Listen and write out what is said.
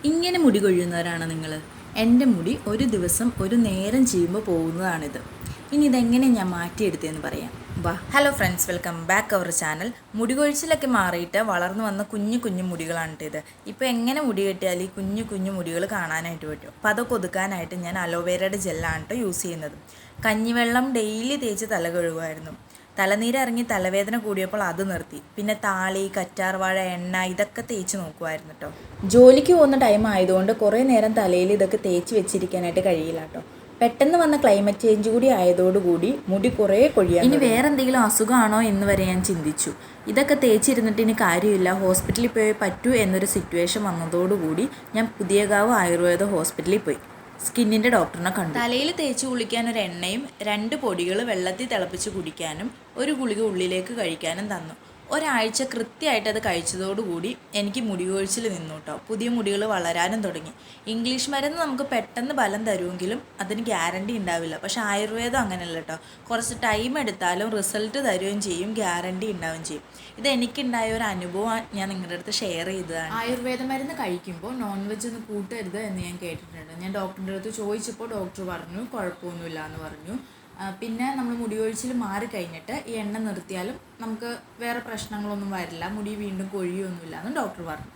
ഇങ്ങനെ മുടി കൊഴിയുന്നവരാണ് നിങ്ങൾ. എൻ്റെ മുടി ഒരു ദിവസം ഒരു നേരം ചെയ്യുമ്പോൾ പോകുന്നതാണിത്. ഇനി ഇതെങ്ങനെ ഞാൻ മാറ്റിയെടുത്തതെന്ന് പറയാം. വാ. Hello friends, welcome back our channel. മുടി കൊഴിച്ചിലൊക്കെ മാറിയിട്ട് വളർന്നു വന്ന കുഞ്ഞു കുഞ്ഞു മുടികളാണ് ഇത്. ഇപ്പോൾ എങ്ങനെ മുടി കെട്ടിയാൽ ഈ കുഞ്ഞു കുഞ്ഞു മുടികൾ കാണാനായിട്ട് പറ്റും. അപ്പോൾ അതൊക്കെ ഒതുക്കാനായിട്ട് ഞാൻ അലോവേരയുടെ ജെല്ലാണ് യൂസ് ചെയ്യുന്നത്. കഞ്ഞിവെള്ളം ഡെയിലി തേച്ച് തല കഴുകുമായിരുന്നു. തലനീരിറങ്ങി തലവേദന കൂടിയപ്പോൾ അത് നിർത്തി. പിന്നെ താളി, കറ്റാർവാഴ എണ്ണ ഇതൊക്കെ തേച്ച് നോക്കുമായിരുന്നു കേട്ടോ. ജോലിക്ക് പോകുന്ന ടൈം ആയതുകൊണ്ട് കുറേ നേരം തലയിൽ ഇതൊക്കെ തേച്ച് വെച്ചിരിക്കാനായിട്ട് കഴിയില്ല കേട്ടോ. പെട്ടെന്ന് വന്ന ക്ലൈമറ്റ് ചേഞ്ച് കൂടി ആയതോടുകൂടി മുടി കുറേ കൊഴിയാൻ. ഇനി വേറെ എന്തെങ്കിലും അസുഖമാണോ എന്ന് വരെ ഞാൻ ചിന്തിച്ചു. ഇതൊക്കെ തേച്ചിരുന്നിട്ട് ഇനി കാര്യമില്ല, ഹോസ്പിറ്റലിൽ പോയി പറ്റൂ എന്നൊരു സിറ്റുവേഷൻ വന്നതോടുകൂടി ഞാൻ പുതിയകാവ് ആയുർവേദ ഹോസ്പിറ്റലിൽ പോയി സ്കിന്നിൻ്റെ ഡോക്ടറിനെ കണ്ടു. തലയിൽ തേച്ച് കുളിക്കാൻ ഒരു എണ്ണയും 2 പൊടികൾ വെള്ളത്തിൽ തിളപ്പിച്ച് കുടിക്കാനും ഒരു ഗുളിക ഉള്ളിലേക്ക് കഴിക്കാനും തന്നു. ഒരാഴ്ച കൃത്യമായിട്ട് അത് കഴിച്ചതോടുകൂടി എനിക്ക് മുടി കൊഴിച്ചിൽ നിന്നു കേട്ടോ. പുതിയ മുടികൾ വളരാനും തുടങ്ങി. ഇംഗ്ലീഷ് മരുന്ന് നമുക്ക് പെട്ടെന്ന് ഫലം തരുമെങ്കിലും അതിന് ഗ്യാരണ്ടി ഉണ്ടാവില്ല. പക്ഷേ ആയുർവേദം അങ്ങനെയല്ല കേട്ടോ. കുറച്ച് ടൈം എടുത്താലും റിസൾട്ട് തരുകയും ചെയ്യും, ഗ്യാരണ്ടി ഉണ്ടാവുകയും ചെയ്യും. ഇത് എനിക്കുണ്ടായ ഒരു അനുഭവം ഞാൻ നിങ്ങളുടെ അടുത്ത് ഷെയർ ചെയ്തതാണ്. ആയുർവേദ മരുന്ന് കഴിക്കുമ്പോൾ നോൺ വെജ് ഒന്നും കൂട്ടരുത് എന്ന് ഞാൻ കേട്ടിട്ടുണ്ട്. ഞാൻ ഡോക്ടറിൻ്റെ അടുത്ത് ചോദിച്ചപ്പോൾ ഡോക്ടർ പറഞ്ഞു കുഴപ്പമൊന്നുമില്ല എന്ന് പറഞ്ഞു. പിന്നെ നമ്മൾ മുടി കൊഴിച്ചിൽ മാറിക്കഴിഞ്ഞിട്ട് ഈ എണ്ണ നിർത്തിയാലും നമുക്ക് വേറെ പ്രശ്നങ്ങളൊന്നും വരില്ല, മുടി വീണ്ടും കൊഴിയൊന്നുമില്ല എന്ന് ഡോക്ടർ പറഞ്ഞു.